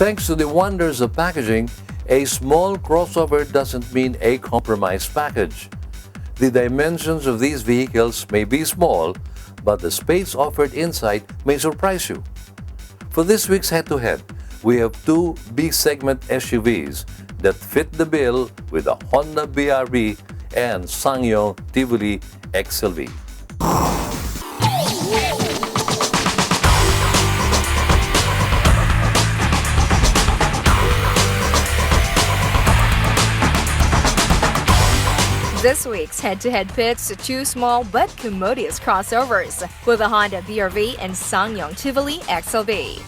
Thanks to the wonders of packaging, a small crossover doesn't mean a compromised package. The dimensions of these vehicles may be small, but the space offered inside may surprise you. For this week's head-to-head, we have two B-segment SUVs that fit the bill with the Honda BRV and Ssangyong Tivoli XLV. This week's head-to-head pits two small but commodious crossovers with the Honda BRV and Ssangyong Tivoli XLV.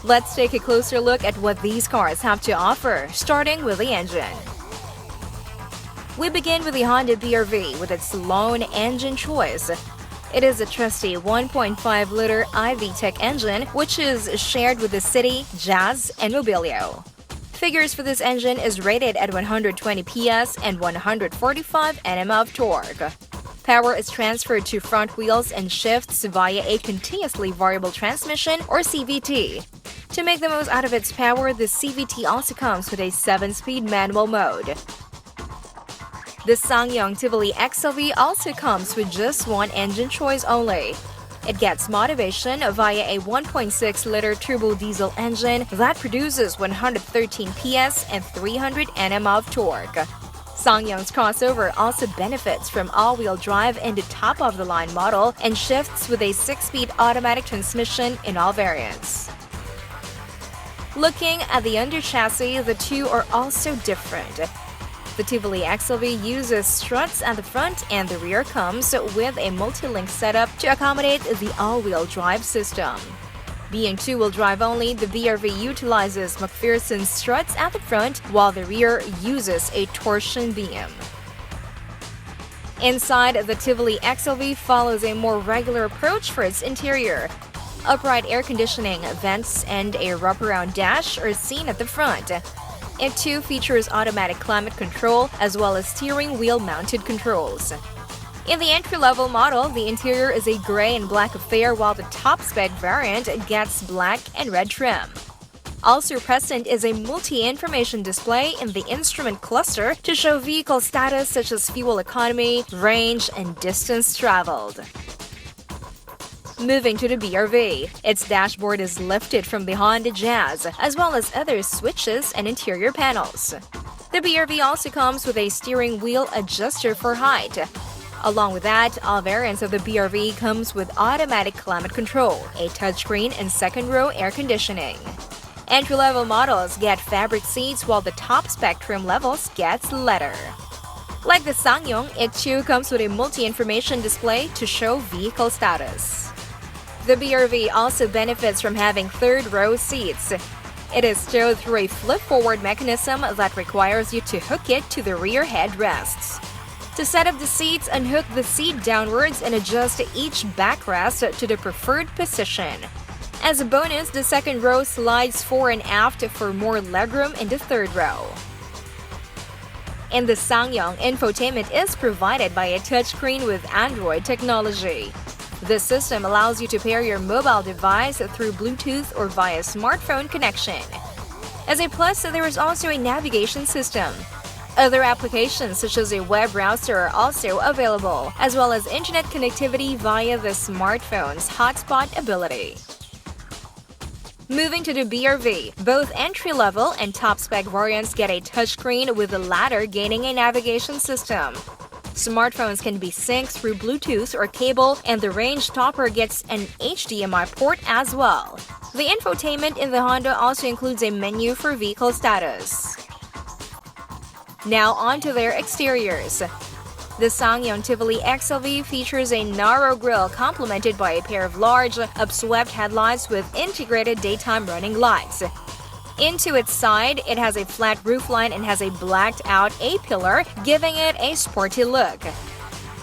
Let's take a closer look at what these cars have to offer, starting with the engine. We begin with the Honda BRV with its lone engine choice. It is a trusty 1.5-liter i-VTEC engine, which is shared with the City, Jazz, and Mobilio. Figures for this engine is rated at 120 PS and 145 Nm of torque. Power is transferred to front wheels and shifts via a continuously variable transmission or CVT. To make the most out of its power, the CVT also comes with a 7-speed manual mode. The Ssangyong Tivoli XLV also comes with just one engine choice only. It gets motivation via a 1.6-liter turbo diesel engine that produces 113 PS and 300 Nm of torque. Ssangyong's crossover also benefits from all-wheel drive in the top-of-the-line model and shifts with a 6-speed automatic transmission in all variants. Looking at the under chassis, the two are also different. The Tivoli XLV uses struts at the front, and the rear comes with a multi-link setup to accommodate the all-wheel drive system. Being two-wheel drive only, the BRV utilizes McPherson struts at the front, while the rear uses a torsion beam. Inside, the Tivoli XLV follows a more regular approach for its interior. Upright air conditioning, vents, and a wraparound dash are seen at the front. It too features automatic climate control as well as steering wheel mounted controls. In the entry-level model, the interior is a gray and black affair, while the top-spec variant gets black and red trim. Also present is a multi-information display in the instrument cluster to show vehicle status such as fuel economy, range, and distance traveled. Moving to the BRV, its dashboard is lifted from the Honda Jazz, as well as other switches and interior panels. The BRV also comes with a steering wheel adjuster for height. Along with that, all variants of the BRV comes with automatic climate control, a touchscreen, and second-row air conditioning. Entry-level models get fabric seats, while the top-spec trim levels gets leather. Like the Ssangyong, it too comes with a multi-information display to show vehicle status. The BRV also benefits from having third-row seats. It is stowed through a flip-forward mechanism that requires you to hook it to the rear headrests. To set up the seats, unhook the seat downwards and adjust each backrest to the preferred position. As a bonus, the second row slides fore and aft for more legroom in the third row. In the Ssangyong, infotainment is provided by a touchscreen with Android technology. This system allows you to pair your mobile device through Bluetooth or via smartphone connection. As a plus, there is also a navigation system. Other applications such as a web browser are also available, as well as internet connectivity via the smartphone's hotspot ability. Moving to the BRV, both entry-level and top-spec variants get a touchscreen, with the latter gaining a navigation system. Smartphones can be synced through Bluetooth or cable, and the range topper gets an HDMI port as well. The infotainment in the Honda also includes a menu for vehicle status. Now on to their exteriors. The Ssangyong Tivoli XLV features a narrow grille complemented by a pair of large, upswept headlights with integrated daytime running lights. Into its side, it has a flat roofline and has a blacked-out A-pillar, giving it a sporty look.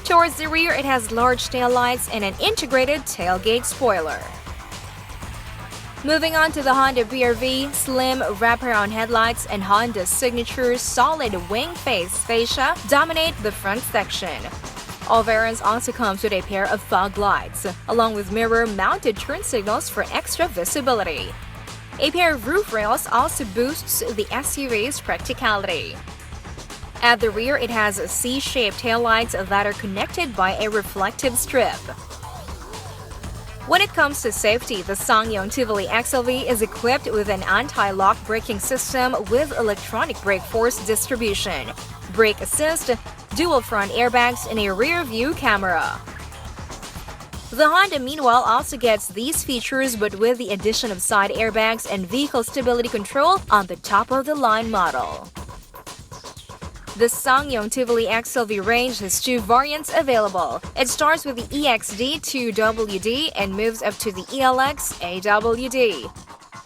Towards the rear, it has large taillights and an integrated tailgate spoiler. Moving on to the Honda BRV, slim wraparound headlights and Honda's signature solid wing face fascia dominate the front section. All variants also comes with a pair of fog lights, along with mirror-mounted turn signals for extra visibility. A pair of roof rails also boosts the SUV's practicality. At the rear, it has C-shaped taillights that are connected by a reflective strip. When it comes to safety, the Ssangyong Tivoli XLV is equipped with an anti-lock braking system with electronic brake force distribution, brake assist, dual front airbags, and a rear-view camera. The Honda, meanwhile, also gets these features but with the addition of side airbags and vehicle stability control on the top-of-the-line model. The Ssangyong Tivoli XLV range has two variants available. It starts with the EXD 2WD and moves up to the ELX AWD.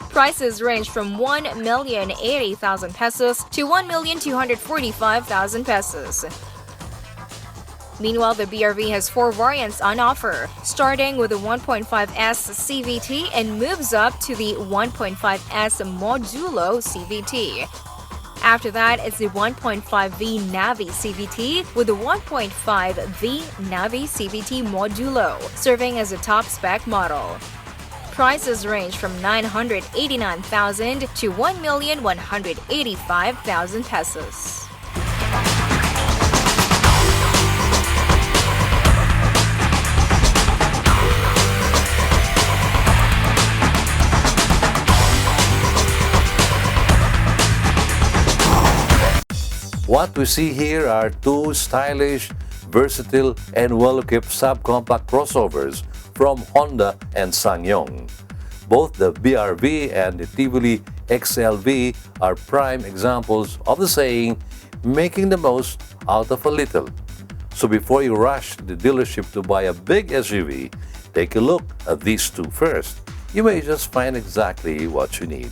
Prices range from 1,080,000 pesos to 1,245,000 pesos. Meanwhile, the BRV has four variants on offer, starting with the 1.5S CVT and moves up to the 1.5S Modulo CVT. After that, it's the 1.5V Navi CVT with the 1.5V Navi CVT Modulo, serving as a top-spec model. Prices range from 989,000 to 1,185,000 pesos. What we see here are two stylish, versatile, and well-equipped subcompact crossovers from Honda and Ssangyong. Both the BRV and the Tivoli XLV are prime examples of the saying, making the most out of a little. So before you rush to the dealership to buy a big SUV, take a look at these two first. You may just find exactly what you need.